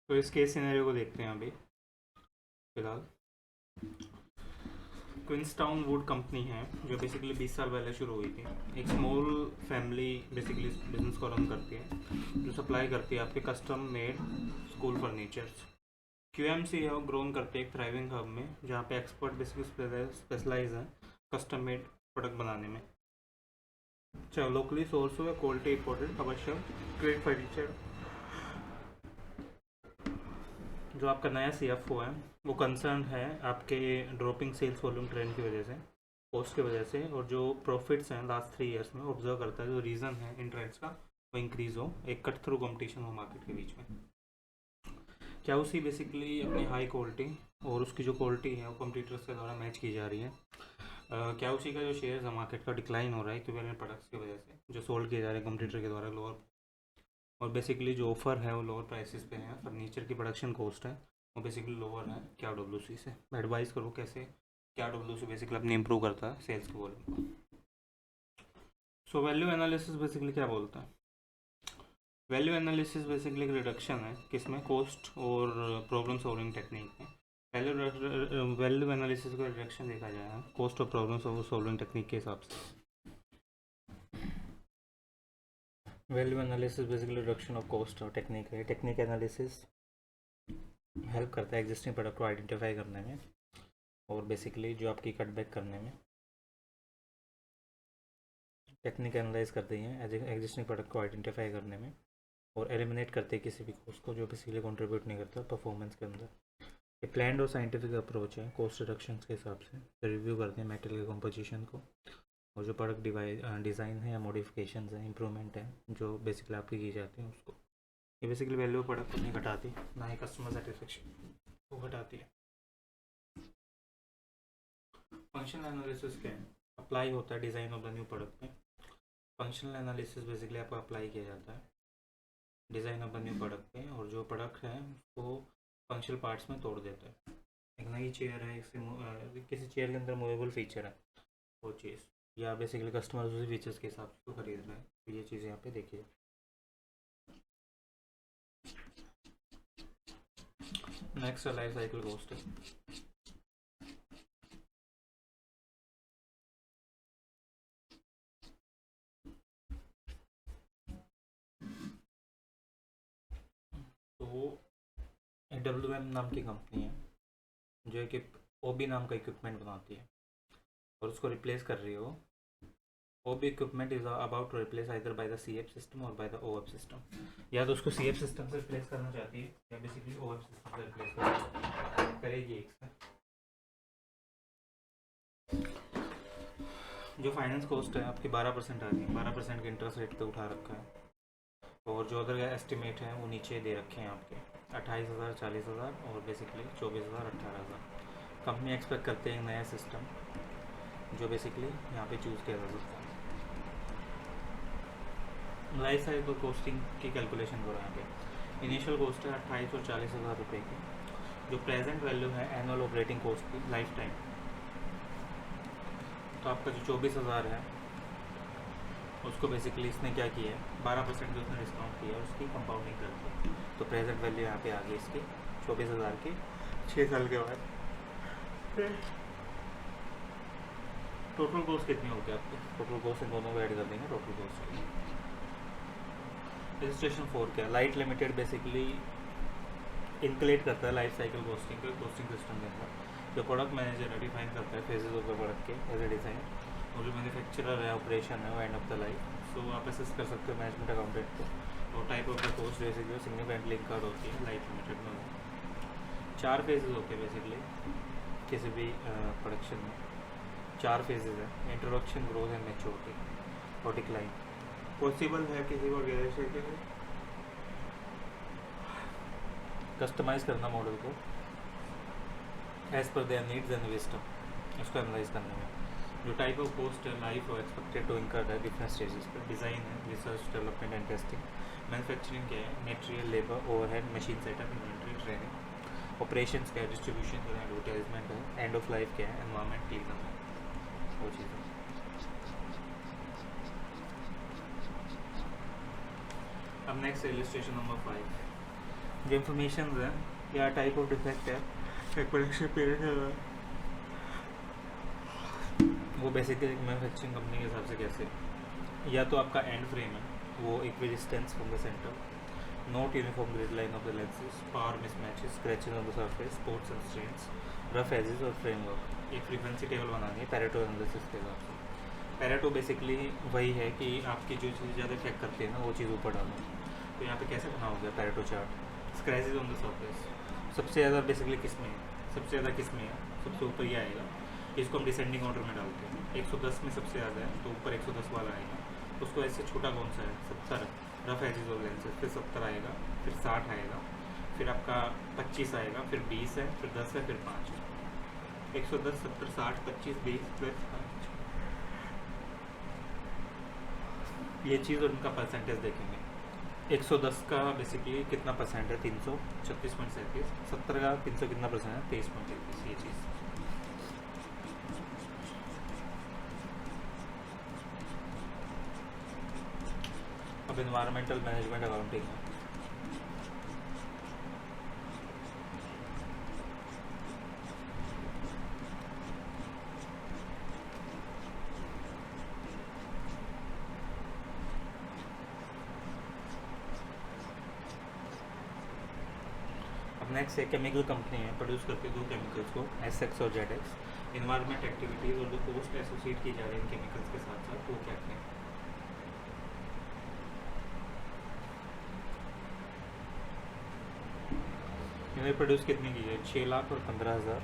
तो इस case scenario को देखते हैं अभी फिलहाल। क्विंसटाउन वुड कंपनी है जो बेसिकली 20 साल पहले शुरू हुई थी। एक स्मॉल फैमिली बेसिकली बिजनेस को रन करती है, जो सप्लाई करती है आपके कस्टम मेड स्कूल फर्नीचर्स। क्यूएमसी है वो ग्रोन करते हैं एक थ्राइविंग हब में, जहाँ पे एक्सपर्ट बेसिकली स्पेशलाइज है कस्टम मेड प्रोडक्ट बनाने में, चाहे लोकली सोर्स हो या quality important commercial grade furniture. जो आपका नया CFO है वो कंसर्न है आपके ड्रॉपिंग सेल्स वॉल्यूम ट्रेंड की वजह से, कॉस्ट की वजह से, और जो प्रॉफिट्स हैं लास्ट 3 ईयर्स में ऑब्जर्व करता है जो रीज़न है इन ट्रेंड्स का वो इंक्रीज़ हो, एक कट थ्रू कंपटीशन हो मार्केट के बीच में। क्या उसी बेसिकली अपनी हाई क्वालिटी और उसकी जो क्वालिटी है वो कंपटीटर्स के द्वारा मैच की जा रही है। क्या उसी का जो शेयर है मार्केट का डिक्लाइन हो रहा है इक्विवेलेंट प्रोडक्ट्स की वजह से जो सोल्ड किए जा रहे हैं कंपटीटर के द्वारा लोअर, और बेसिकली जो ऑफर है वो लोअर प्राइसेस पे है। फर्नीचर की प्रोडक्शन कॉस्ट है वो बेसिकली लोअर है क्या डब्ल्यू से। एडवाइस करो कैसे क्या डब्ल्यू बेसिकली अपनी इंप्रूव करता है सेल्स के वॉल्यूम को। सो वैल्यू एनालिसिस बेसिकली क्या बोलता है? वैल्यू एनालिसिस बेसिकली एक रिडक्शन है किसमें, कॉस्ट और प्रॉब्लम सॉल्विंग टेक्निक में। वैल्यू एनालिसिस का रिडक्शन देखा जाए कॉस्ट और प्रॉब्लम सॉल्विंग टेक्निक के हिसाब से। Value analysis basically reduction of cost और टेक्निक है। टेक्निक एनालिसिस हेल्प करता है एग्जिस्टिंग प्रोडक्ट को आइडेंटिफाई करने में और बेसिकली जो आपकी कटबैक करने में। टेक्निक एनालाइज करते हैं एग्जिस्टिंग प्रोडक्ट को आइडेंटिफाई करने में और एलिमिनेट करते हैं किसी भी कॉस्ट को जो बेसिकली कंट्रीब्यूट नहीं करता परफॉर्मेंस के अंदर। ये प्लान्ड और साइंटिफिक अप्रोच है कॉस्ट रिडक्शन के हिसाब से। रिव्यू करते हैं मेटेरियल के कंपोजिशन को और जो प्रोडक्ट डिज़ाइन है या मॉडिफिकेशन है इंप्रूवमेंट है जो बेसिकली आपकी की जाती है उसको। ये बेसिकली वैल्यू प्रोडक्ट को नहीं घटाती, ना ही कस्टमर सेटिस्फेक्शन को घटाती है। फंक्शनल एनालिसिस क्या है? अप्लाई होता है design of the new product में। फंक्शनल एनालिसिस बेसिकली आपको अप्लाई किया जाता है design of the new product पे, और जो प्रोडक्ट है उसको फंक्शनल पार्ट्स में तोड़ देता है। एक नई चेयर है, किसी चेयर के अंदर मूवेबल फीचर है वो चीज़, या बेसिकली कस्टमर उसी फीचर्स के हिसाब से खरीद रहा है, तो ये चीज़ यहाँ पे देखिए। नेक्स्ट लाइफ साइकिल कॉस्ट है। तो WM नाम की कंपनी है जो कि OB नाम का इक्विपमेंट बनाती है और उसको रिप्लेस कर रही हो। OB equipment is about to replace either by the CF system और बाय द OF सिस्टम। या तो उसको CF सिस्टम से रिप्लेस करना चाहती है या बेसिकली OF सिस्टम से रिप्लेस करेगी एक से। जो फाइनेंस कॉस्ट है आपकी 12% आ रही है, 12% के इंटरेस्ट रेट पे उठा रखा है, और जो अदर एस्टिमेट है वो नीचे दे रखे हैं आपके 28,000, 40,000 और बेसिकली 24,000, 18,000। कंपनी एक्सपेक्ट करते हैं एक नया सिस्टम जो बेसिकली यहाँ पे चूज़ किया जा सकता है। लाइफ साइकिल कॉस्टिंग की कैलकुलेशन करो यहाँ पे। इनिशियल कॉस्ट है 28 और 40,000 रुपये की। जो प्रेजेंट वैल्यू है एनुअल ऑपरेटिंग कॉस्ट की लाइफ टाइम, तो आपका जो 24,000 है उसको बेसिकली इसने क्या किया है 12% जो उसने डिस्काउंट किया है उसकी कंपाउंडिंग कर दी, तो प्रेजेंट वैल्यू यहाँ पे आ गई इसकी 24,000 की 6 साल के बाद। टोटल कॉस्ट कितनी होगी आपकी? टोटल कॉस्ट इन दोनों को ऐड कर देंगे टोटल कॉस्ट। रजिस्ट्रेशन 4 क्या, लाइट लिमिटेड बेसिकली इंक्लेट करता है लाइफ साइकिल कॉस्टिंग के कॉस्टिंग सिस्टम के अंदर। जो प्रोडक्ट मैनेजर है डिफाइन करता है फेजेज ऑफ द प्रोडक्ट के एज ए डिज़ाइन, और जो मैन्युफैक्चरर है ऑपरेशन है वो एंड ऑफ द लाइफ। सो आप असेस कर सकते हो मैनेजमेंट अकाउंटेंट को, और type of the cost basically significantly incurred होती है लाइफ लिमिटेड में। 4 फेजेज होते हैं बेसिकली किसी भी प्रोडक्शन में। 4 फेजेज है, इंट्रोडक्शन, ग्रोथ एंड मैच्योरिटी और डिक्लाइन। पॉसिबल है किसी ऑर्गेनाइजेशन के लिए कस्टमाइज़ करना मॉडल को as per there needs and विस्टम, उसको एनालाइज करने में। जो टाइप ऑफ कॉस्ट है लाइफ और एक्सपेक्टेड टू इनकर है डिफरेंट स्टेजेस पर। डिज़ाइन है, research, development and testing. Manufacturing क्या है, material, labour, overhead, machine setup, inventory, training. Operations क्या है, डिस्ट्रीब्यूशन जो है, एडवर्टाइजमेंट है। एंड ऑफ लाइफ क्या है, एनवायरमेंट क्लीन करना है, वो चीज़ें। अब नेक्स्ट इलस्ट्रेशन नंबर 5। जो इन्फॉर्मेशन है या टाइप ऑफ डिफेक्ट है एक प्रोडक्शन पीरियड है, वो बेसिकली मैन्युफैक्चरिंग कंपनी के हिसाब से कैसे, या तो आपका एंड फ्रेम है वो equidistance from the centre, not uniform grid line of the lenses, power mismatches, scratches on the surface, spots and strains, rough edges और फ्रेमवर्क। एक फ्रीक्वेंसी टेबल बनानी है पैरेटो एनालिसिस के हिसाब से। पैरेटो बेसिकली वही है कि आपकी जो चीज़ ज़्यादा इफेक्ट करती है ना वो चीज़ ऊपर डालो। तो यहाँ पे कैसे बनाओगे Pareto chart? Scratches on the surface सबसे ज़्यादा बेसिकली किस में है, सबसे ज़्यादा किस में है, सबसे ऊपर ये आएगा। इसको हम डिसेंडिंग ऑर्डर में डालते हैं। 110 में सबसे ज़्यादा है तो ऊपर 110 वाला आएगा। उसको ऐसे छोटा कौन सा है, 70 रफ एजेस और लेंसेज, फिर 70 आएगा, फिर 60 आएगा, फिर आपका 25 आएगा, फिर 20 है, फिर 10 है, फिर 5 है। 110 70 60 25 20 प्लस 5, ये चीज़ और इनका परसेंटेज देखेंगे। 110 का बेसिकली कितना परसेंट है, 336.37। 70 का 300 कितना परसेंट है, 23.33। ये चीज़ अब इन्वायरमेंटल मैनेजमेंट अकाउंटिंग है। अब नेक्स्ट एक केमिकल कंपनी है, प्रोड्यूस करती है दो केमिकल्स को, SX और ZX। इन्वायरमेंट एक्टिविटीज़ और जो कॉस्ट एसोसिएट की जा रही है इन केमिकल्स के साथ साथ वो क्या क्या है। इन्होंने प्रोड्यूस कितनी की है, 6 लाख और 15,000।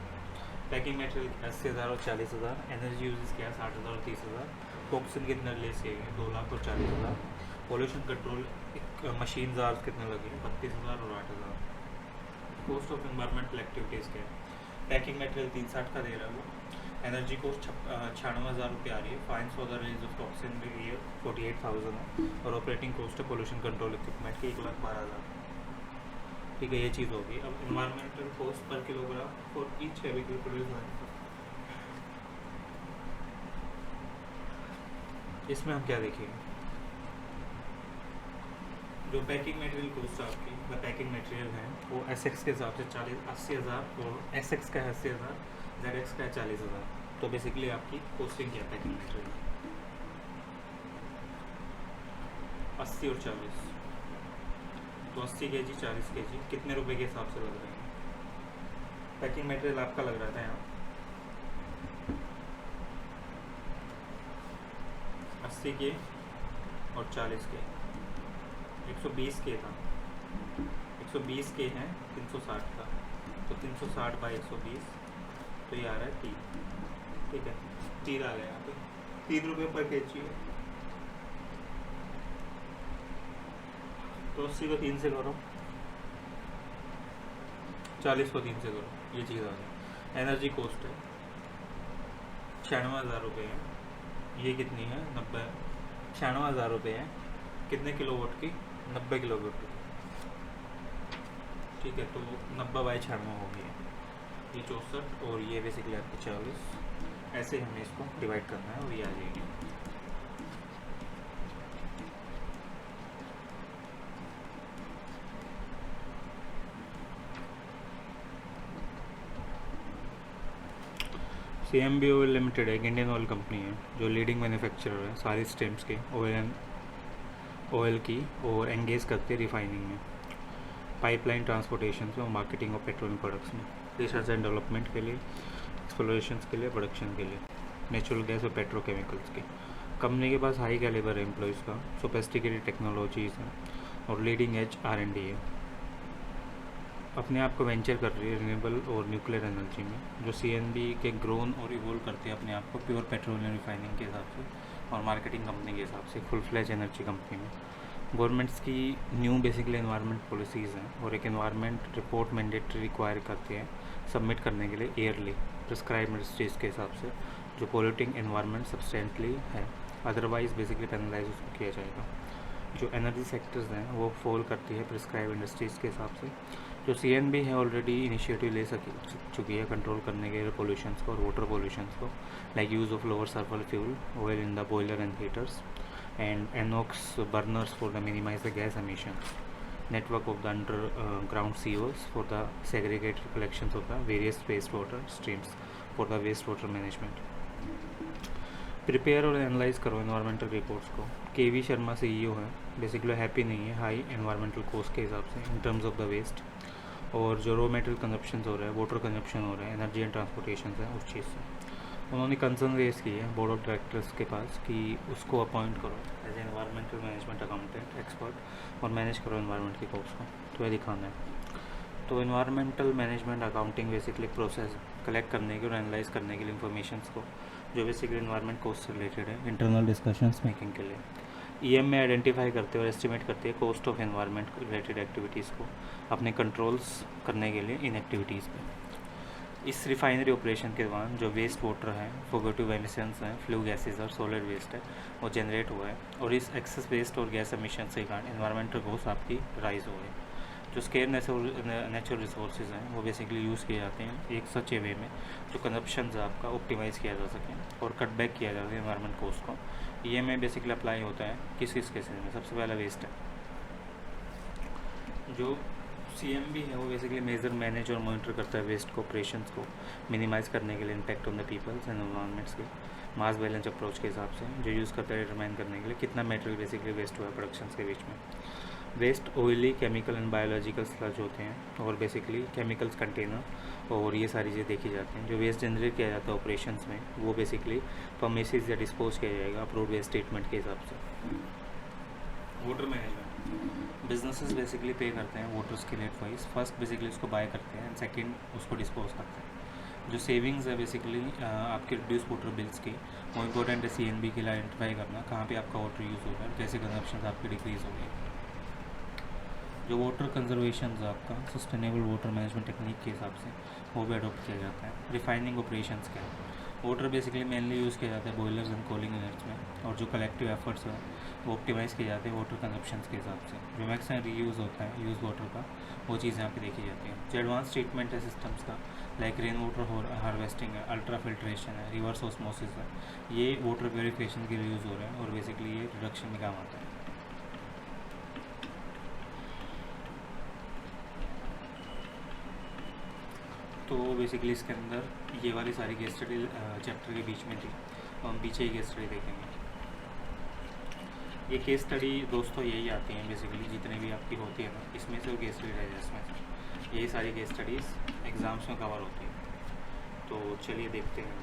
पैकिंग मटेरियल 80,000 और 40,000। एनर्जी यूजेस क्या है, 60,000 और 30,000। टॉक्सिन कितने रिलीज किए गए, 2 लाख और 40,000। पॉल्यूशन कंट्रोल मशीन आवर्स कितने लगे, 32,000 और 8,000। कॉस्ट ऑफ इन्वायरमेंटल एक्टिविटीज़ क्या है, पैकिंग मटेरियल 360 का दे रहा है वो। एनर्जी कॉस्ट 96,000 रुपये आ रही है। Fines for the release of toxin year 48,000 है। और ऑपरेटिंग कॉस्ट है पॉल्यूशन कंट्रोल इक्विपमेंट की 1,12,000। ठीक है, ये चीज़ होगी। अब environmental cost per kilogram for each chemical produce, इसमें हम क्या देखेंगे, जो पैकिंग मटेरियल कॉस्ट आपकी द पैकिंग मटेरियल है वो SX के हिसाब से 80,000 और SX का है 80,000, ZX का है 40,000। तो बेसिकली आपकी कॉस्टिंग क्या है पैकिंग मटेरियल, 80 और 40। तो 80 kg 40 kg कितने रुपए के हिसाब से लग रहे हैं। पैकिंग मटेरियल आपका लग रहा था यहाँ 80 के और 40 के, 120 के था, 120 के हैं 360 का, तो 360 बाई 120 तो ये आ रहा है 3। ठीक है, 3 आ गया यहाँ पे, 3 रुपये पर kg है। तो 80 को 3 से करो, 40 को 3 से करो, ये चीज़ आ गई। एनर्जी कॉस्ट है 96,000 रुपये है, ये कितनी है 90, 96,000 रुपये है कितने किलोवाट की, 90 किलोवाट की। ठीक है, तो 90 बाई 96 हो गई है, ये 64 और ये बेसिकली आपकी 40। ऐसे ही हमें इसको डिवाइड करना है और ये आ जाएगी। CMB ऑयल लिमिटेड एक इंडियन ऑयल कंपनी है जो लीडिंग मैन्युफैक्चरर है सारी स्ट्रीम्स के ऑयल की, और एंगेज करते हैं रिफाइनिंग में, पाइपलाइन ट्रांसपोर्टेशन में और मार्केटिंग ऑफ पेट्रोलियम प्रोडक्ट्स में, रिसर्च एंड डेवलपमेंट के लिए, एक्सप्लोरेशन के लिए, प्रोडक्शन के लिए, नेचुरल गैस और पेट्रोकेमिकल्स के। कंपनी के पास हाई कैलिबर है एम्प्लॉयज़ का, सोफिस्टिकेटेड टेक्नोलॉजीज़ हैं और लीडिंग एज R&D है। अपने आप को वेंचर कर रही है रिन्यूएबल और न्यूक्लियर एनर्जी में, जो CNB के ग्रोन और इवोल्व करते हैं अपने आप को प्योर पेट्रोलियम रिफाइनिंग के हिसाब से और मार्केटिंग कंपनी के हिसाब से फुल फ्लैज एनर्जी कंपनी में। गवर्नमेंट्स की न्यू बेसिकली एनवायरनमेंट पॉलिसीज़ हैं और एक एनवायरनमेंट रिपोर्ट मैंडेटरी रिक्वायर करते हैं सबमिट करने के लिए ईयरली प्रिस्क्राइब इंडस्ट्रीज़ के हिसाब से, जो पोल्यूटिंग एनवायरनमेंट सब्सटेंटली है, अदरवाइज बेसिकली पेनलाइज उसको किया जाएगा। जो एनर्जी सेक्टर्स हैं वो फॉल करती है प्रिस्क्राइब इंडस्ट्रीज़ के हिसाब से। जो CNB है ऑलरेडी इनिशिएटिव ले चुकी है कंट्रोल करने के एयर पोल्यूशंस को और वाटर पोल्यूशंस को, like use of lower sulphur fuel oil in the boiler and heaters and NOx burners for the minimise the gas emission. network of the underground COs for the segregated collections of the various wastewater streams for the wastewater management. Prepare और analyse करो environmental reports को। KV Sharma CEO हैं, basically happy नहीं है high environmental cost के हिसाब से in terms of the waste, और जो रॉ मटेरियल कंजप्शन हो रहा है, वाटर कंजप्शन हो रहा है, एनर्जी एंड ट्रांसपोर्टेशन है, उस चीज़ से उन्होंने कंसर्न रेज की है बोर्ड ऑफ डायरेक्टर्स के पास कि उसको अपॉइंट करो as a environmental management accountant expert और मैनेज करो एनवायरमेंट के कॉस्ट को। तो ये दिखाना है। तो environmental management accounting basically process collect करने की और एनालाइज करने के लिए इन्फॉर्मेशंस को जो बेसिकली एनवायरमेंट कॉस्ट से रिलेटेड है, इंटरनल डिस्कशंस मेकिंग के लिए EM में आइडेंटिफाई करते हैं और एस्टिमेट करते हैं cost of environment related activities को अपने कंट्रोल्स करने के लिए इन एक्टिविटीज़ पे। इस रिफाइनरी ऑपरेशन के दौरान जो वेस्ट वाटर है, फॉगेटिव एमिशंस हैं, फ्लू गैसेज और सॉलिड वेस्ट है, वो जनरेट हुआ है, और इस एक्सेस वेस्ट और गैस एमिशन के कारण एनवायरमेंटल कॉस्ट आपकी राइज हो गई। जो स्केयर नेचुरल रिसोर्सेज हैं वो बेसिकली यूज़ किए जाते हैं एक सच वे में जो कंजप्शन आपका ऑप्टिमाइज़ किया जा सके और कट बैक किया जा सके एनवायरमेंट कॉस्ट को। ये में बेसिकली अप्लाई होता है किस किस केसेस में। सबसे पहला वेस्ट है। जो CMB है वो बेसिकली मेजर, मैनेज और मॉनिटर करता है वेस्ट को, ऑपरेशंस को मिनिमाइज़ करने के लिए impact on the peoples and environments के मास बैलेंस अप्रोच के हिसाब से जो यूज़ करता है डिटरमाइन करने के लिए कितना मटेरियल बेसिकली वेस्ट हुआ है प्रोडक्शंस के बीच में। Waste oily, chemical and biological sludge होते हैं और बेसिकली केमिकल्स कंटेनर और ये सारी चीज़ें देखी जाती हैं। जो वेस्ट जनरेट किया जाता है ऑपरेशंस में वो बेसिकली परमिसेस या डिस्पोज किया जाएगा अप्रूव्ड वेस्ट ट्रीटमेंट के हिसाब से। वाटर मैनेजमेंट बिजनेसेस बेसिकली पे करते हैं वाटर्स के रेट वाइज। फर्स्ट बेसिकली उसको बाय करते हैं एंड सेकेंड उसको डिस्पोज करते हैं। जो सेविंग्स है बेसिकली आपके रिड्यूस वाटर बिल्स की, वो इम्पोर्टेंट है CNB के लिए आइडेंटिफाई करना कहाँ पे आपका वाटर यूज़ हो रहा है, कैसे कंजप्शन आपकी डिक्रीज़ हो गई। जो वाटर कंजर्वेशन आपका सस्टेनेबल वाटर मैनेजमेंट टेक्निक के हिसाब से वो भी अडोप्ट किया जाता है। रिफाइनिंग ऑपरेशंस क्या है, वाटर बेसिकली मेनली यूज़ किया जाता है बॉयलर्स एंड कूलिंग यूनिट्स में, और जो कलेक्टिव एफर्ट्स हैं वो ऑप्टिमाइज़ किए जाते हैं वाटर कंजप्शन के हिसाब से। जो मैक्सिमम रीयूज़ होता है यूज़ वाटर का, वो चीज़ यहाँ पे देखी जाती है। जो एडवांस ट्रीटमेंट है सिस्टम्स का, लाइक रेन वाटर हार्वेस्टिंग है, अल्ट्रा फिल्ट्रेशन है, रिवर्स ऑस्मोसिस है, ये वाटर प्योरीफिकेशन के लिए यूज़ हो रहे हैं और बेसिकली ये रिडक्शन में काम आता है। तो बेसिकली इसके अंदर ये वाली सारी केस स्टडी चैप्टर के बीच में थी, हम पीछे ही केस स्टडी देखेंगे। ये केस स्टडी दोस्तों यही आती हैं बेसिकली, जितने भी आपकी होती है ना, इसमें से और केस स्टडी रह इसमें से यही सारी केस स्टडीज़ एग्ज़ाम्स में कवर होती हैं। तो चलिए देखते हैं।